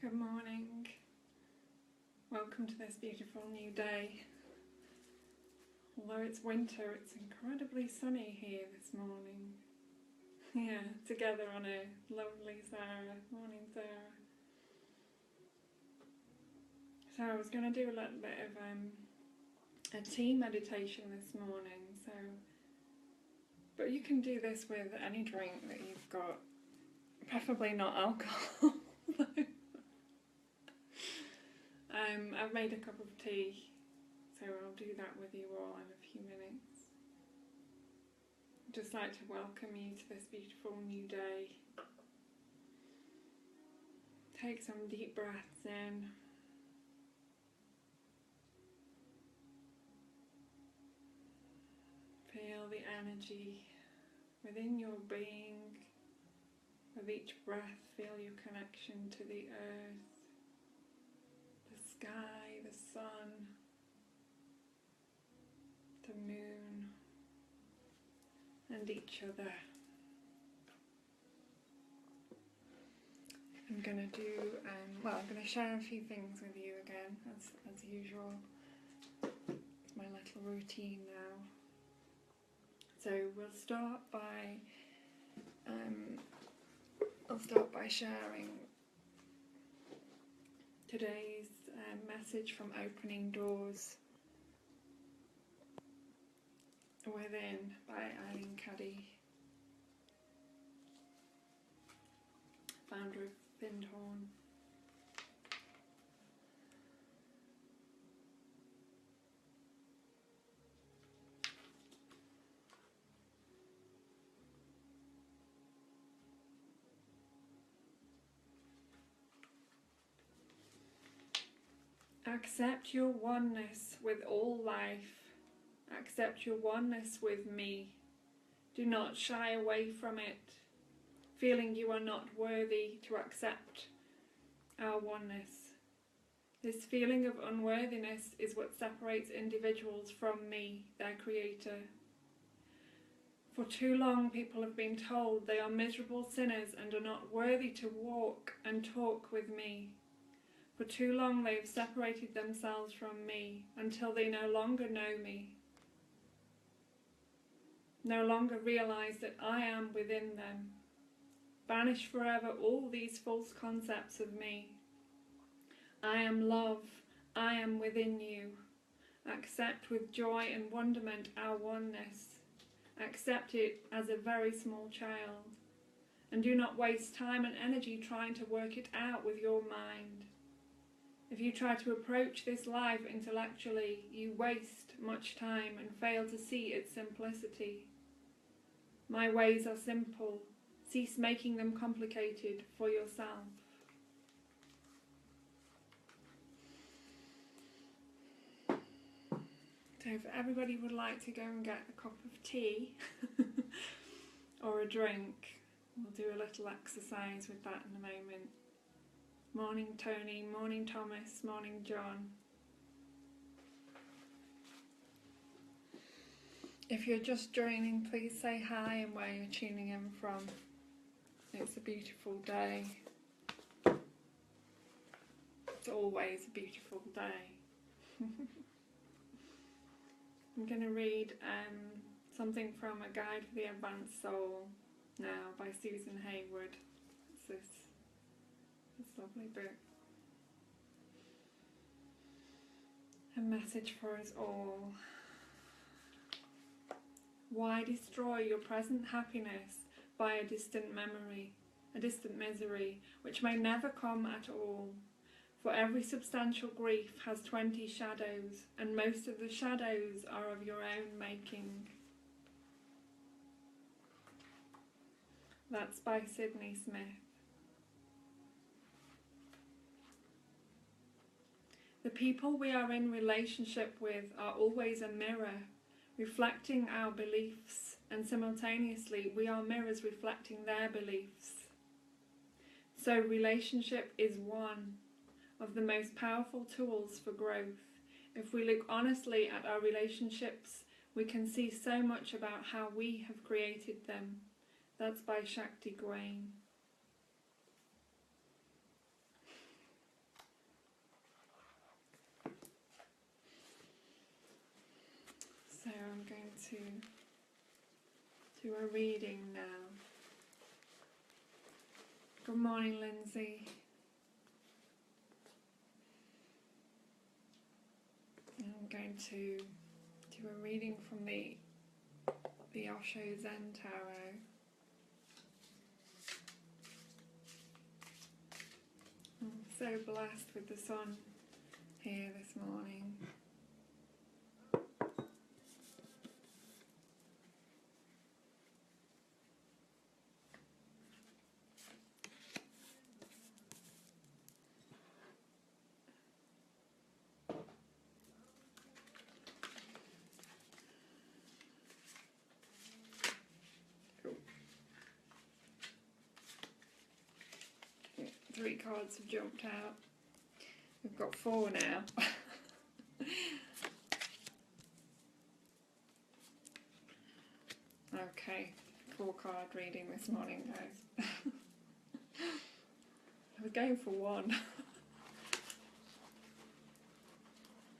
Good morning. Welcome to this beautiful new day. Although it's winter, it's incredibly sunny here this morning. Yeah, together on a lovely Sarah. Morning, Sarah. So I was going to do a little bit of a tea meditation this morning. But you can do this with any drink that you've got. Preferably not alcohol. I've made a cup of tea, so I'll do that with you all in a few minutes. I'd just like to welcome you to this beautiful new day. Take some deep breaths in. Feel the energy within your being. With each breath, feel your connection to the earth, the sky, the sun, the moon, and each other. I'm going to share a few things with you again, as usual. It's my little routine now. So we'll start by sharing today's message from Opening Doors Within by Eileen Cuddy, founder of Findhorn. Accept your oneness with all life. Accept your oneness with me. Do not shy away from it, feeling you are not worthy to accept our oneness. This feeling of unworthiness is what separates individuals from me, their creator. For too long, people have been told they are miserable sinners and are not worthy to walk and talk with me. For too long they have separated themselves from me until they no longer know me, no longer realize that I am within them. Banish forever all these false concepts of me. I am love, I am within you. Accept with joy and wonderment our oneness. Accept it as a very small child. And do not waste time and energy trying to work it out with your mind. If you try to approach this life intellectually, you waste much time and fail to see its simplicity. My ways are simple. Cease making them complicated for yourself. So if everybody would like to go and get a cup of tea or a drink, we'll do a little exercise with that in a moment. Morning Tony, morning Thomas, morning John. If you're just joining, please say hi and where you're tuning in from. It's a beautiful day. It's always a beautiful day. I'm going to read something from A Guide for the Advanced Soul now by Susan Hayward. It's this lovely book. A message for us all. Why destroy your present happiness by a distant memory, a distant misery, which may never come at all? For every substantial grief has 20 shadows, and most of the shadows are of your own making. That's by Sydney Smith. The people we are in relationship with are always a mirror, reflecting our beliefs, and simultaneously we are mirrors reflecting their beliefs. So relationship is one of the most powerful tools for growth. If we look honestly at our relationships, we can see so much about how we have created them. That's by Shakti Gawain. So I'm going to do a reading now. Good morning, Lindsay. I'm going to do a reading from the Osho Zen Tarot. I'm so blessed with the sun here this morning. Three cards have jumped out. We've got four now. Okay, 4-card reading this morning, guys. I was going for one.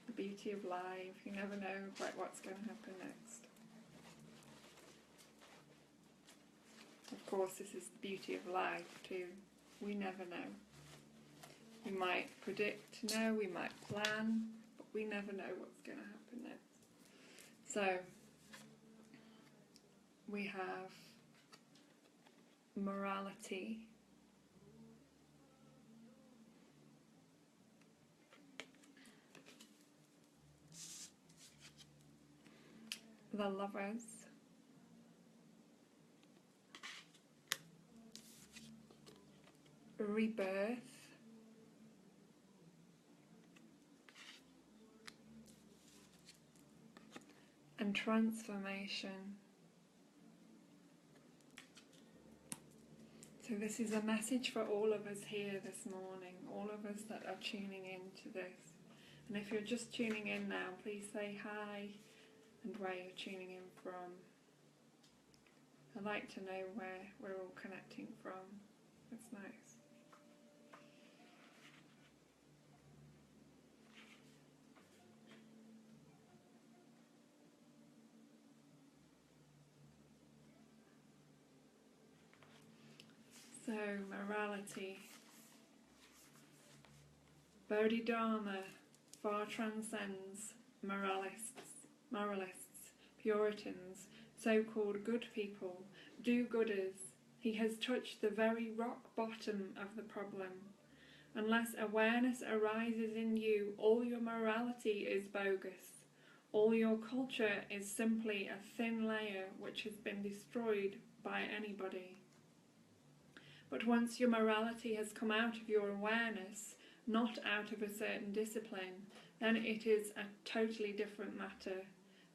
The beauty of life. You never know quite what's going to happen next. Of course, this is the beauty of life too. We never know. We might predict now, we might plan, but we never know what's going to happen next. So, we have morality, the Lovers, rebirth, and transformation. So this is a message for all of us here this morning, all of us that are tuning into this. And if you're just tuning in now, please say hi and where you're tuning in from. I'd like to know where we're all connecting from. That's nice. So, morality. Bodhidharma far transcends moralists, Puritans, so-called good people, do-gooders. He has touched the very rock bottom of the problem. Unless awareness arises in you, all your morality is bogus. All your culture is simply a thin layer which has been destroyed by anybody. But once your morality has come out of your awareness, not out of a certain discipline, then it is a totally different matter.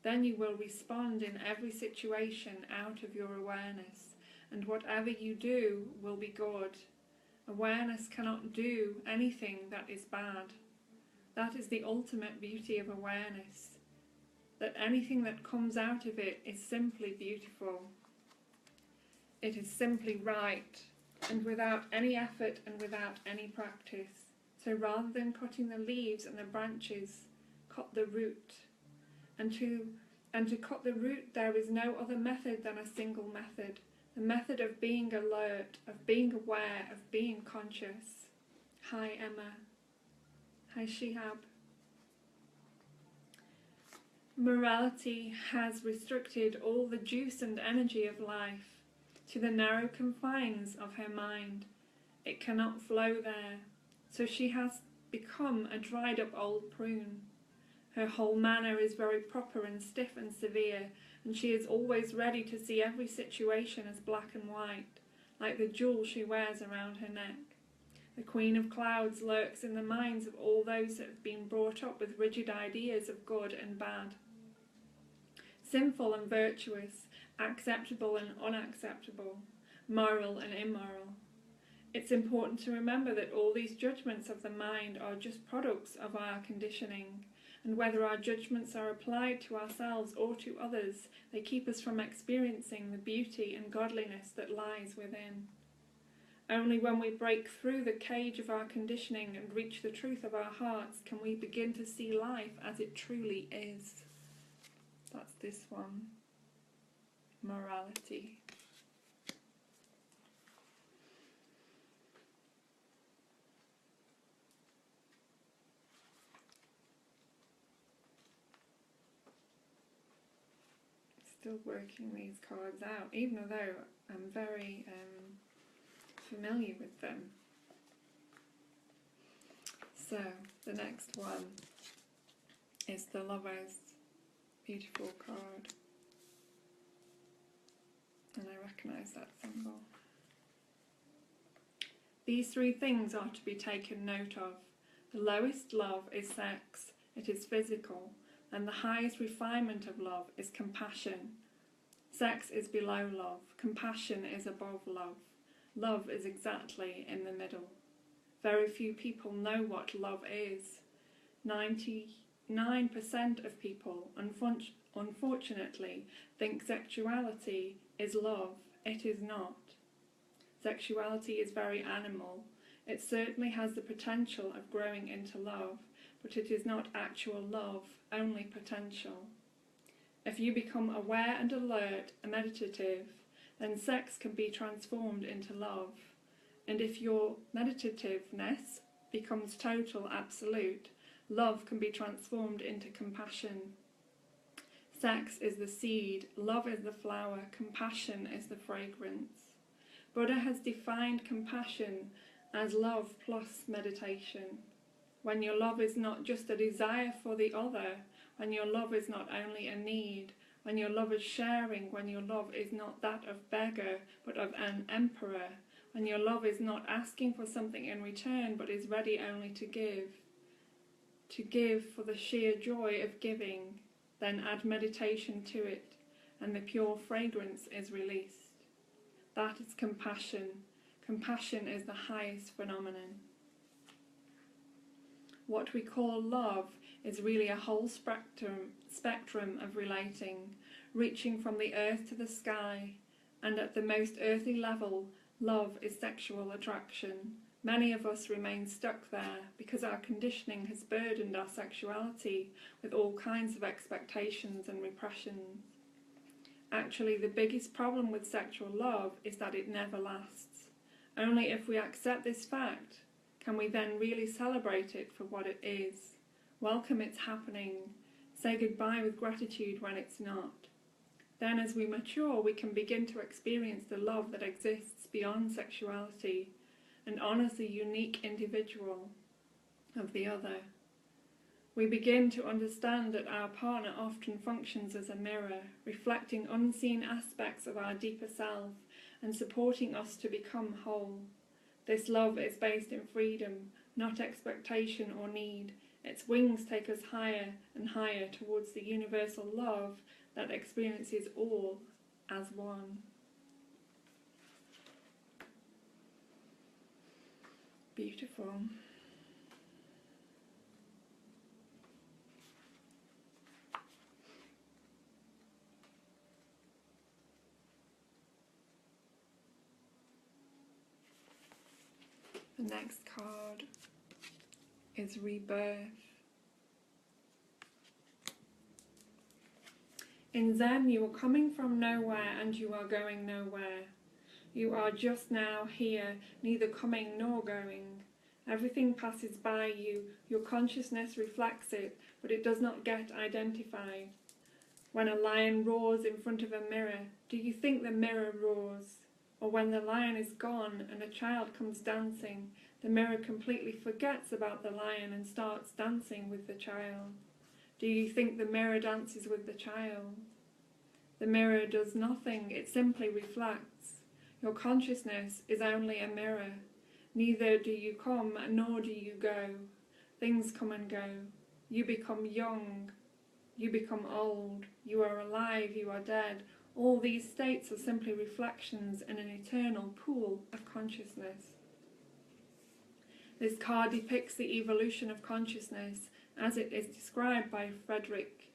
Then you will respond in every situation out of your awareness, and whatever you do will be good. Awareness cannot do anything that is bad. That is the ultimate beauty of awareness, that anything that comes out of it is simply beautiful. It is simply right, and without any effort and without any practice. So rather than cutting the leaves and the branches, cut the root. And to cut the root there is no other method than a single method. The method of being alert, of being aware, of being conscious. Hi Emma. Hi Shihab. Morality has restricted all the juice and energy of life to the narrow confines of her mind. It cannot flow there, so she has become a dried up old prune. Her whole manner is very proper and stiff and severe, and she is always ready to see every situation as black and white, like the jewel she wears around her neck. The Queen of Clouds lurks in the minds of all those that have been brought up with rigid ideas of good and bad, sinful and virtuous, acceptable and unacceptable, moral and immoral. It's important to remember that all these judgments of the mind are just products of our conditioning, and whether our judgments are applied to ourselves or to others, they keep us from experiencing the beauty and godliness that lies within. Only when we break through the cage of our conditioning and reach the truth of our hearts can we begin to see life as it truly is. That's this one. Morality. Still working these cards out, even though I'm very familiar with them. So the next one is the Lovers. Beautiful card. And I recognise that symbol. These three things are to be taken note of. The lowest love is sex, it is physical, and the highest refinement of love is compassion. Sex is below love, compassion is above love. Love is exactly in the middle. Very few people know what love is. 99% of people, unfortunately, think sexuality is love. It is not. Sexuality is very animal. It certainly has the potential of growing into love, but it is not actual love, only potential. If you become aware and alert and meditative, then sex can be transformed into love. And if your meditativeness becomes total, absolute, love can be transformed into compassion. Sex is the seed, love is the flower, compassion is the fragrance. Buddha has defined compassion as love plus meditation. When your love is not just a desire for the other, when your love is not only a need, when your love is sharing, when your love is not that of beggar but of an emperor, when your love is not asking for something in return but is ready only to give for the sheer joy of giving, then add meditation to it, and the pure fragrance is released. That is compassion. Compassion is the highest phenomenon. What we call love is really a whole spectrum of relating, reaching from the earth to the sky, and at the most earthly level, love is sexual attraction. Many of us remain stuck there because our conditioning has burdened our sexuality with all kinds of expectations and repressions. Actually, the biggest problem with sexual love is that it never lasts. Only if we accept this fact can we then really celebrate it for what it is. Welcome its happening. Say goodbye with gratitude when it's not. Then as we mature, we can begin to experience the love that exists beyond sexuality and honours the unique individual of the other. We begin to understand that our partner often functions as a mirror, reflecting unseen aspects of our deeper self and supporting us to become whole. This love is based in freedom, not expectation or need. Its wings take us higher and higher towards the universal love that experiences all as one. Beautiful. The next card is Rebirth. In Zen, you are coming from nowhere and you are going nowhere. You are just now here, neither coming nor going. Everything passes by you, your consciousness reflects it, but it does not get identified. When a lion roars in front of a mirror, do you think the mirror roars? Or when the lion is gone and a child comes dancing, the mirror completely forgets about the lion and starts dancing with the child. Do you think the mirror dances with the child? The mirror does nothing, it simply reflects. Your consciousness is only a mirror. Neither do you come nor do you go. Things come and go. You become young. You become old. You are alive. You are dead. All these states are simply reflections in an eternal pool of consciousness. This card depicts the evolution of consciousness as it is described by Friedrich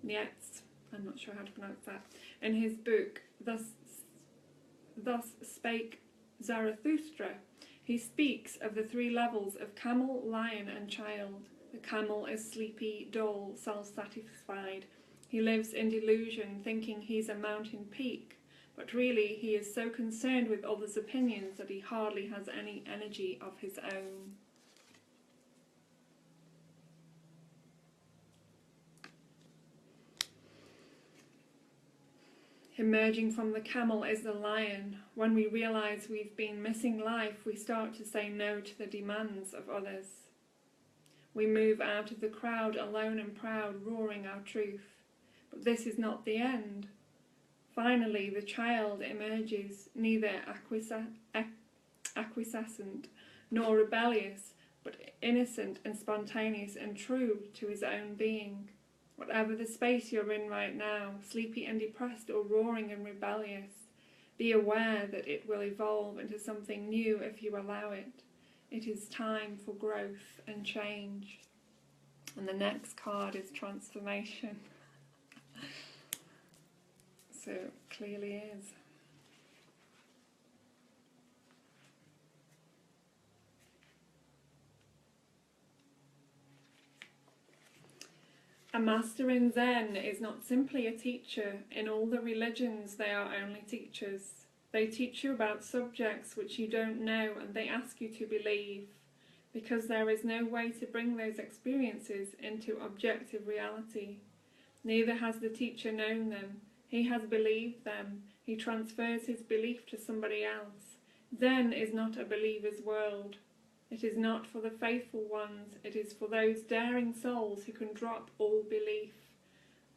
Nietzsche, I'm not sure how to pronounce that, in his book Thus Spake Zarathustra. He speaks of the three levels of camel, lion and child. The camel is sleepy, dull, self-satisfied. He lives in delusion, thinking he's a mountain peak, but really he is so concerned with others' opinions that he hardly has any energy of his own. Emerging from the camel is the lion. When we realize we've been missing life, we start to say no to the demands of others. We move out of the crowd alone and proud, roaring our truth. But this is not the end. Finally, the child emerges, neither acquiescent nor rebellious, but innocent and spontaneous and true to his own being. Whatever the space you're in right now, sleepy and depressed or roaring and rebellious, be aware that it will evolve into something new if you allow it. It is time for growth and change. And the next card is transformation. So it clearly is. A master in Zen is not simply a teacher. In all the religions they are only teachers. They teach you about subjects which you don't know, and they ask you to believe, because there is no way to bring those experiences into objective reality. Neither has the teacher known them. He has believed them. He transfers his belief to somebody else. Zen is not a believer's world. It is not for the faithful ones. It is for those daring souls who can drop all belief,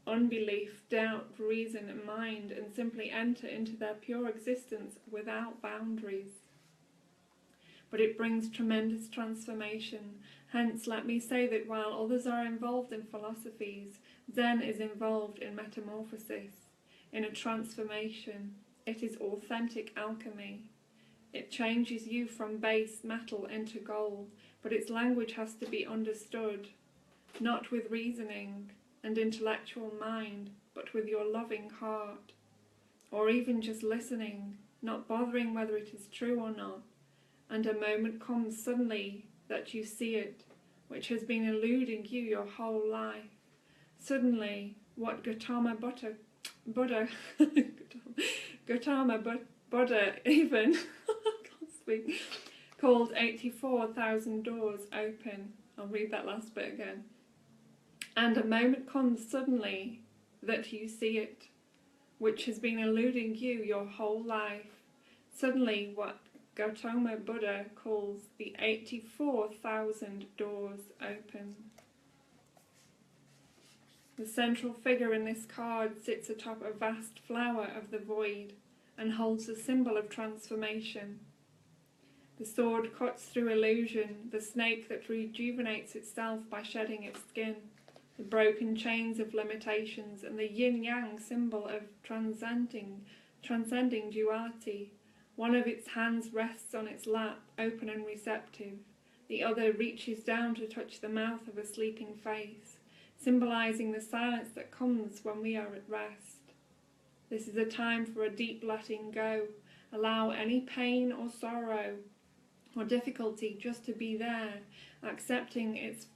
unbelief, doubt, reason and mind, and simply enter into their pure existence without boundaries. But it brings tremendous transformation. Hence, let me say that while others are involved in philosophies, Zen is involved in metamorphosis, in a transformation. It is authentic alchemy. It changes you from base metal into gold, but its language has to be understood, not with reasoning and intellectual mind, but with your loving heart, or even just listening, not bothering whether it is true or not. And a moment comes suddenly that you see it, which has been eluding you your whole life. Suddenly, what Gautama Buddha even called 84,000 doors open. I'll read that last bit again. And a moment comes suddenly that you see it, which has been eluding you your whole life. Suddenly, what Gautama Buddha calls the 84,000 doors open. The central figure in this card sits atop a vast flower of the void and holds the symbol of transformation. The sword cuts through illusion, the snake that rejuvenates itself by shedding its skin, the broken chains of limitations, and the yin-yang symbol of transcending duality. One of its hands rests on its lap, open and receptive. The other reaches down to touch the mouth of a sleeping face, symbolizing the silence that comes when we are at rest. This is a time for a deep letting go. Allow any pain or sorrow or difficulty just to be there, accepting its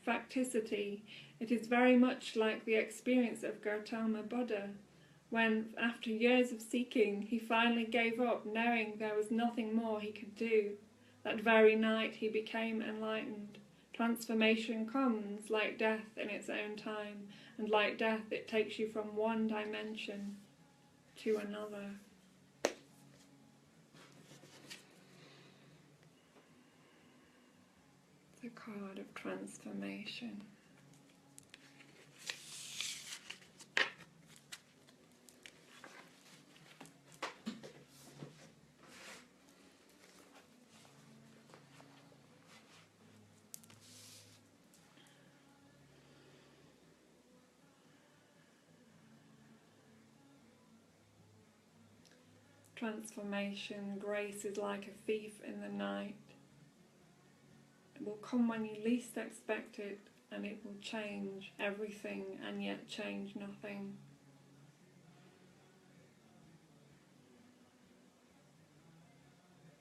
facticity. It is very much like the experience of Gautama Buddha, when, after years of seeking, he finally gave up, knowing there was nothing more he could do. That very night he became enlightened. Transformation comes like death in its own time, and like death it takes you from one dimension to another. The card of transformation. Transformation, grace is like a thief in the night. It will come when you least expect it, and it will change everything and yet change nothing.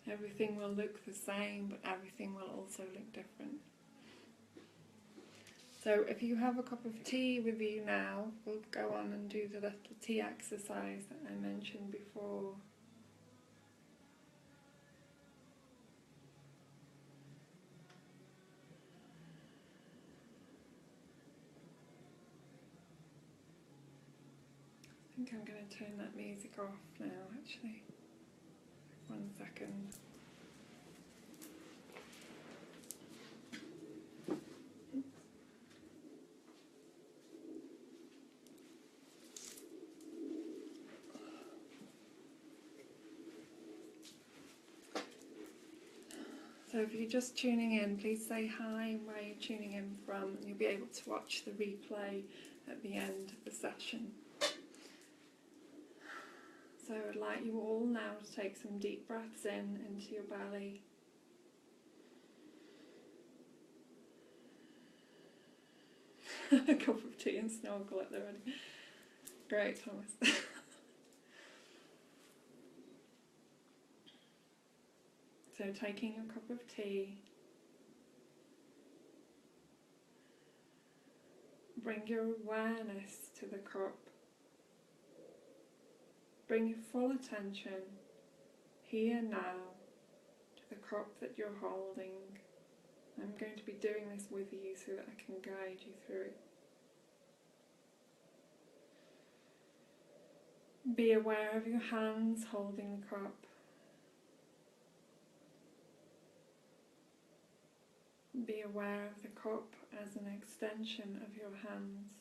Everything will look the same, but everything will also look different. So if you have a cup of tea with you now, we'll go on and do the little tea exercise that I mentioned before. I think I'm going to turn that music off now, actually. 1 second. So if you're just tuning in, please say hi and where you're tuning in from, and you'll be able to watch the replay at the end of the session. So I'd like you all now to take some deep breaths in into your belly. A cup of tea and snorkel at the ready. Great, Thomas. So taking your cup of tea, bring your awareness to the cup. Bring your full attention here now to the cup that you're holding. I'm going to be doing this with you so that I can guide you through it. Be aware of your hands holding the cup. Be aware of the cup as an extension of your hands.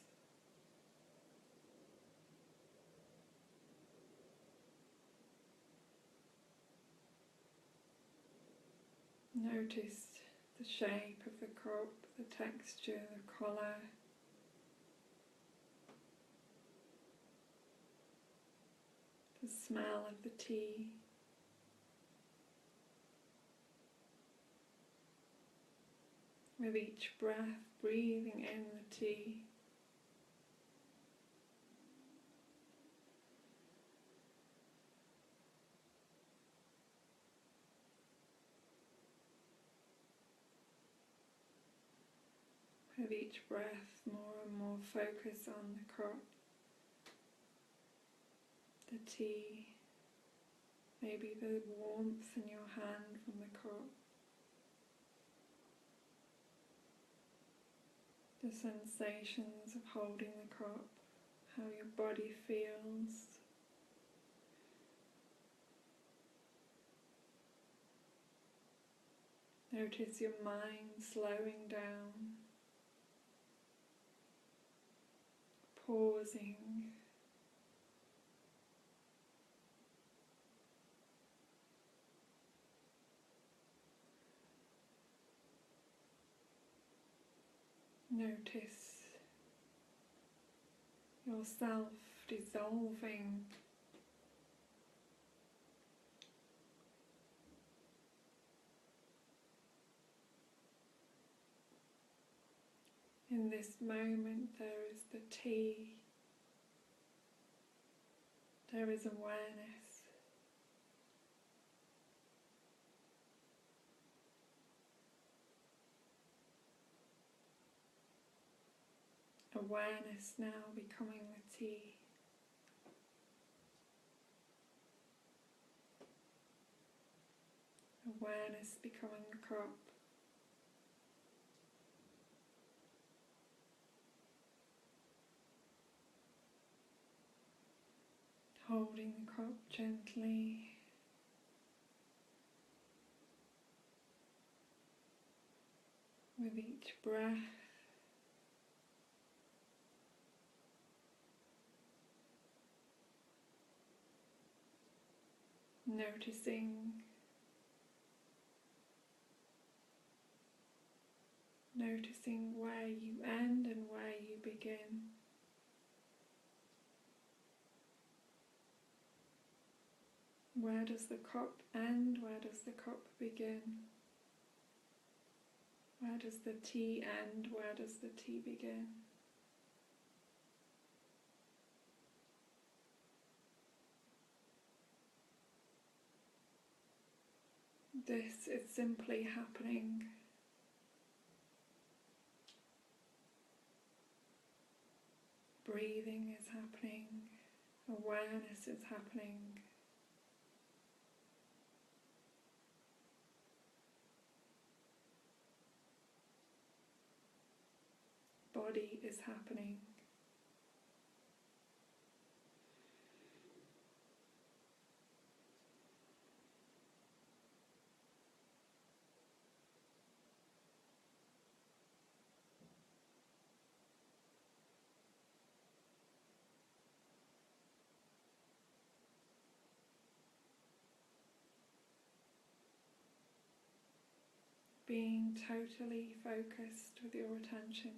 Notice the shape of the cup, the texture, the colour. The smell of the tea. With each breath, breathing in the tea. With each breath, more and more focus on the cup, the tea, maybe the warmth in your hand from the cup, the sensations of holding the cup, how your body feels. Notice your mind slowing down, pausing. Notice yourself dissolving in this moment. There is the tea, there is awareness. Awareness now becoming the tea. Awareness becoming the cup. Holding the cup gently. With each breath. Noticing where you end and where you begin. Where does the cup end? Where does the cup begin? Where does the tea end? Where does the tea begin? This is simply happening. Breathing is happening, awareness is happening. Body is happening. Being totally focused with your attention,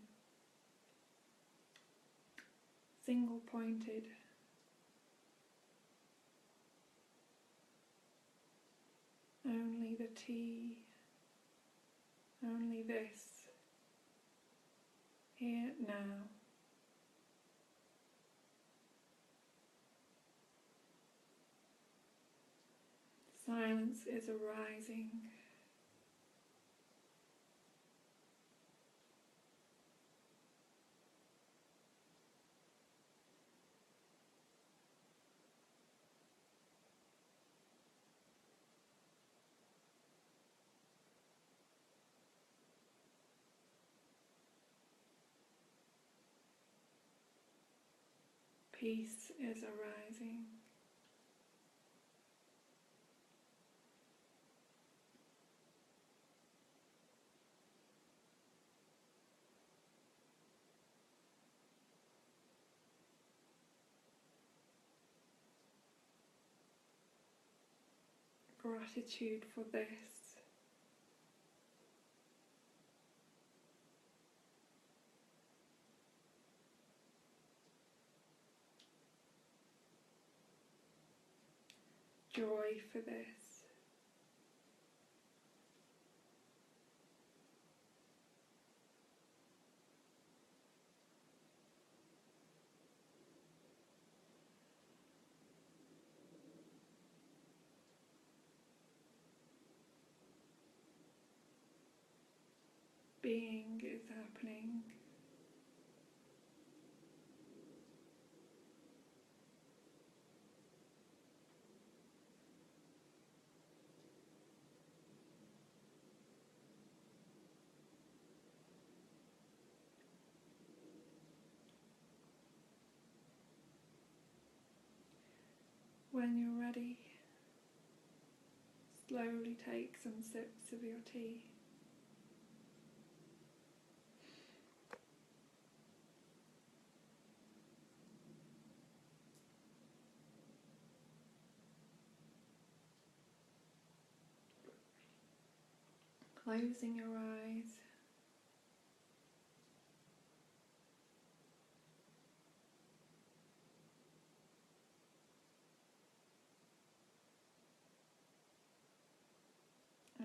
single pointed, only the tea, only this, here, now. Silence is arising. Peace is arising. Gratitude for this. Joy for this. Being is happening. When you're ready, slowly take some sips of your tea. Closing your eyes.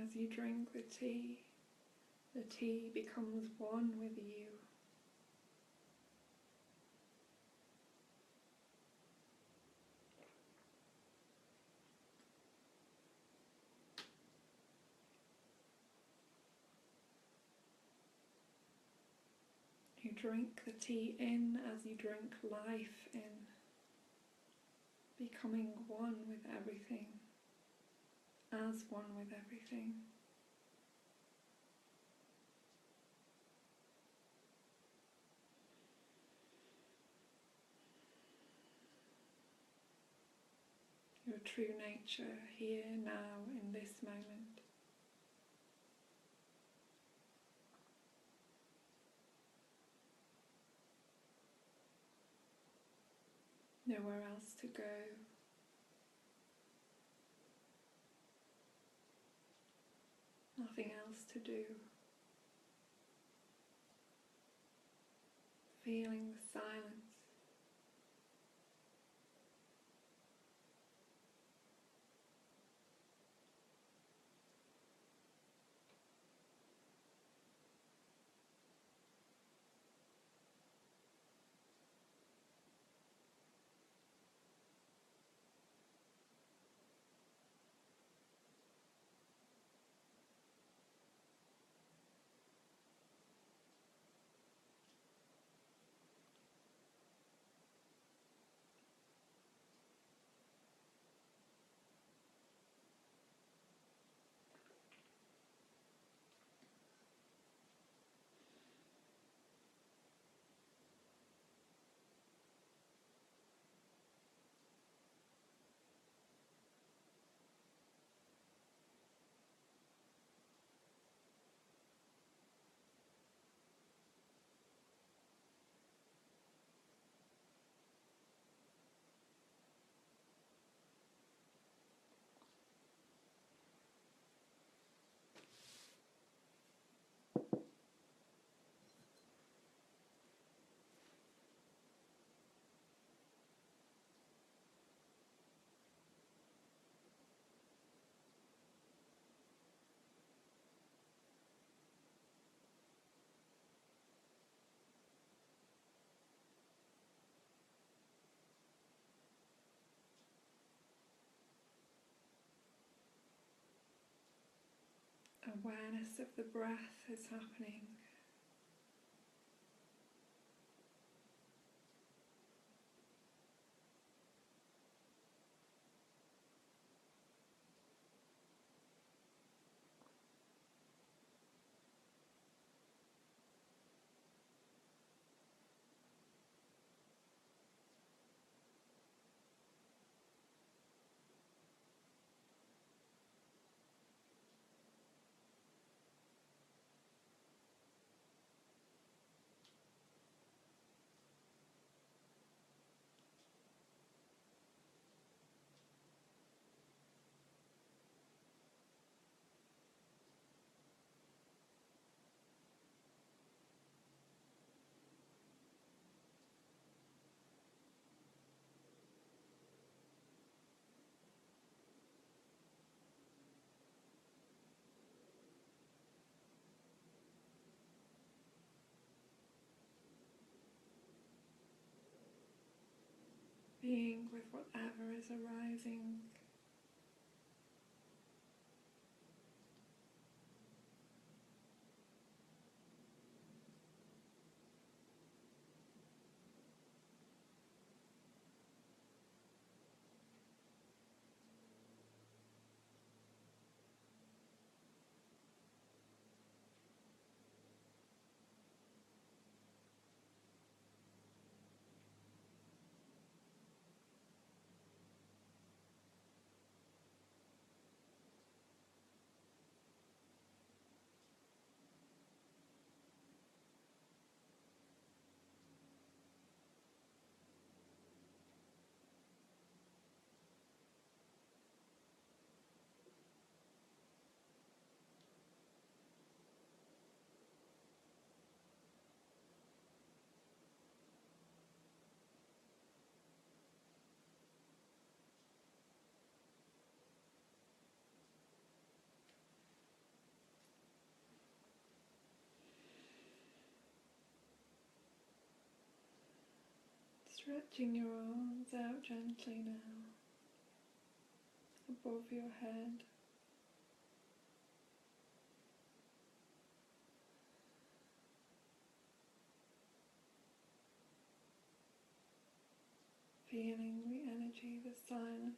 As you drink the tea becomes one with you. You drink the tea in as you drink life in, becoming one with everything, as one with everything. Your true nature here, now, in this moment. Nowhere else to go. Nothing else to do. Feeling the silence. Awareness of the breath is happening. Being with whatever is arising. Stretching your arms out gently now, above your head. Feeling the energy, the silence.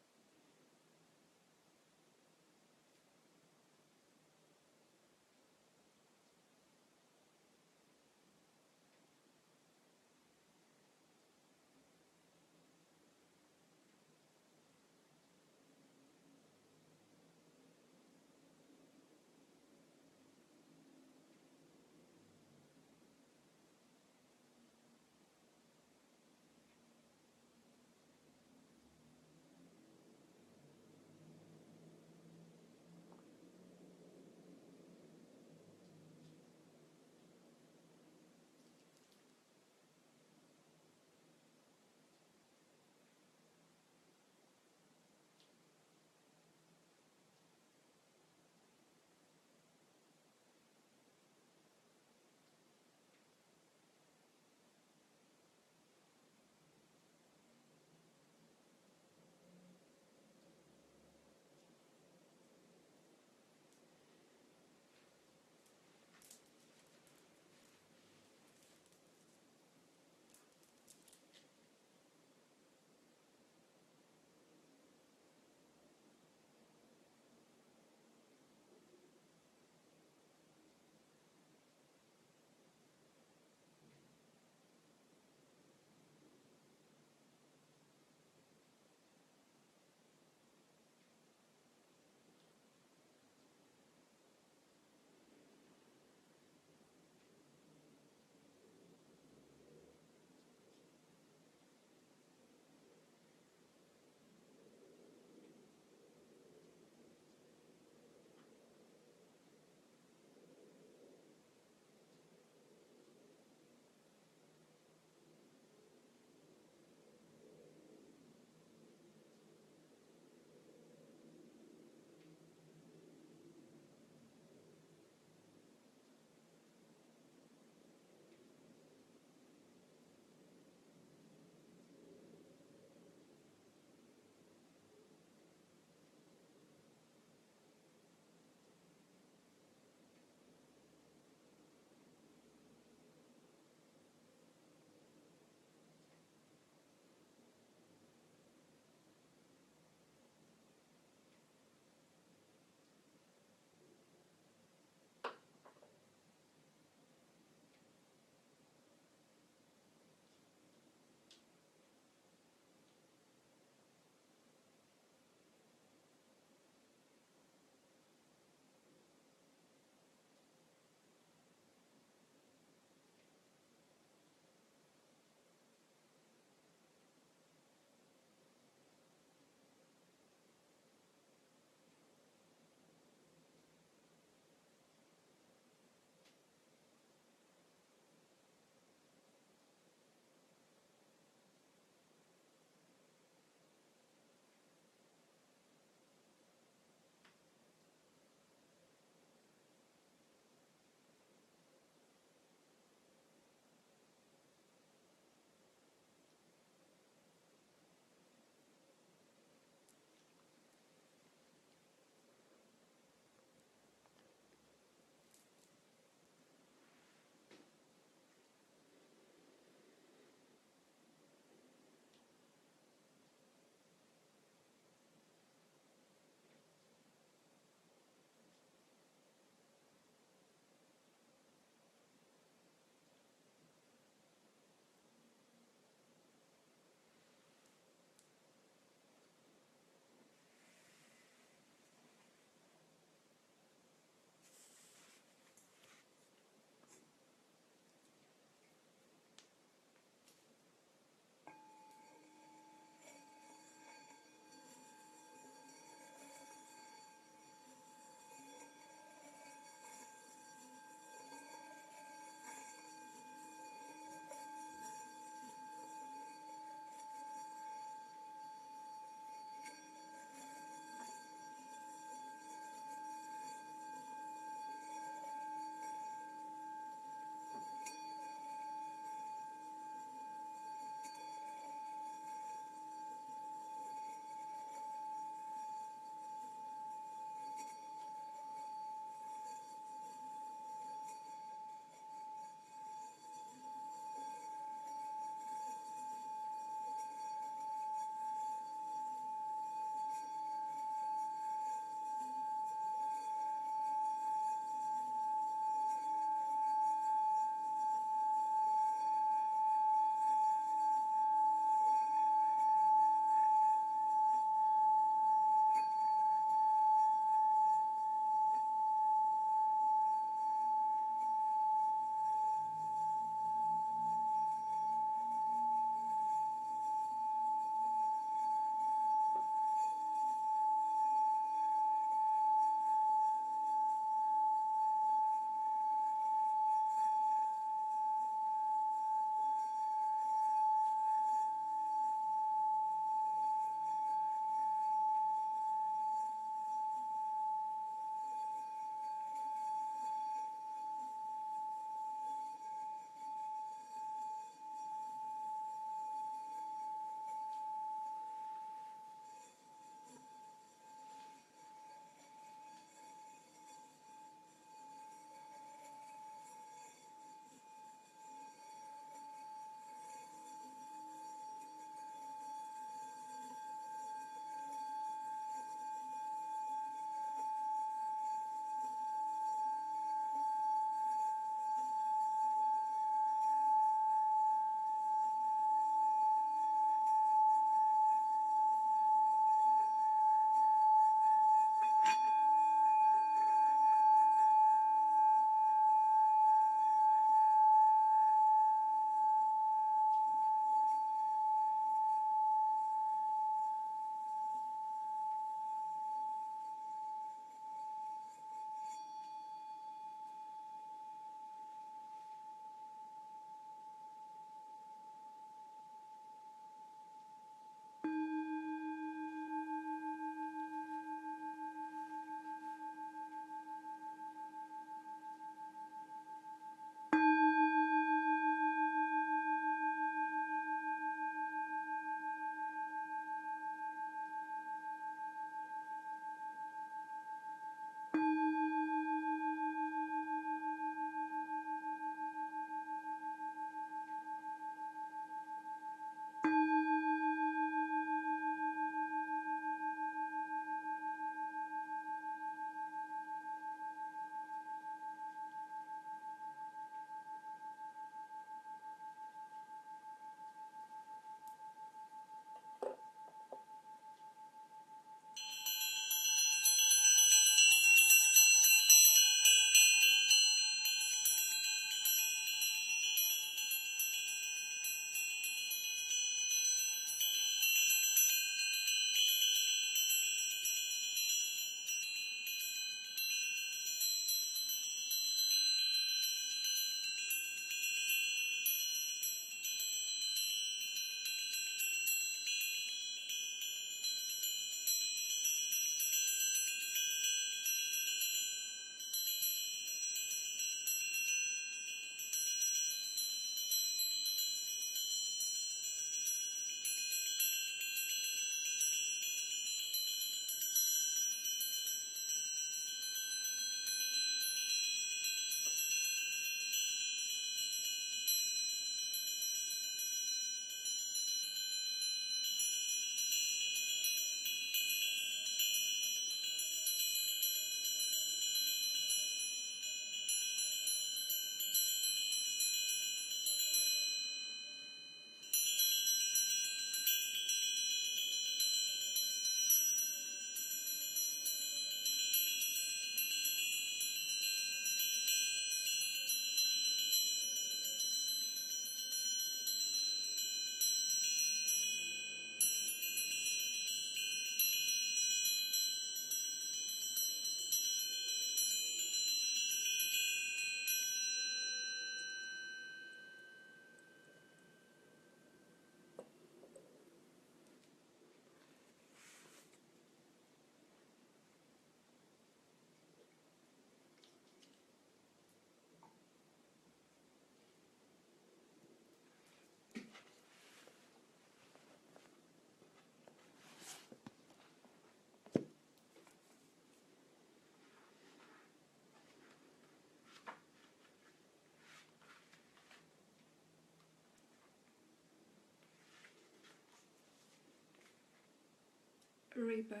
rebirth.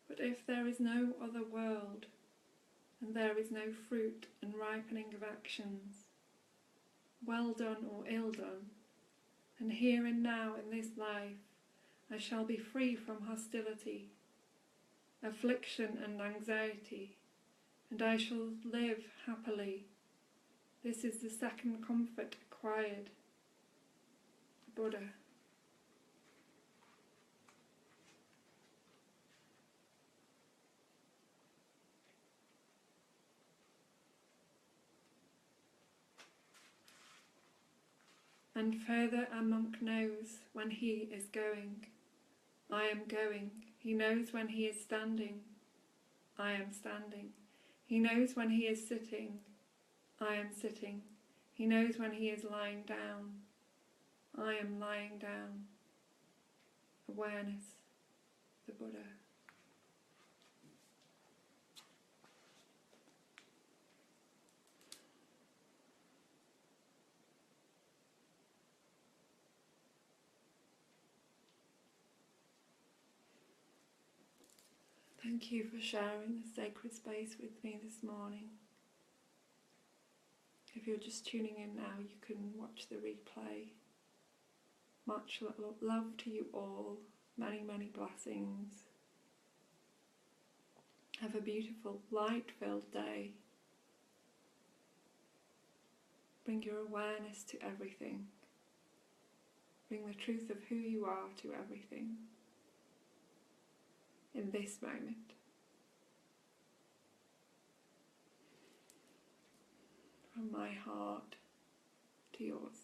But if there is no other world, and there is no fruit and ripening of actions, well done or ill done, and here and now in this life I shall be free from hostility, affliction and anxiety, and I shall live happily. This is the second comfort acquired. The Buddha. And further, a monk knows when he is going. I am going. He knows when he is standing. I am standing. He knows when he is sitting. I am sitting. He knows when he is lying down. I am lying down. Awareness, the Buddha. Thank you for sharing the sacred space with me this morning. If you're just tuning in now, you can watch the replay. Much love to you all. Many, many blessings. Have a beautiful, light-filled day. Bring your awareness to everything. Bring the truth of who you are to everything. In this moment. From my heart to yours.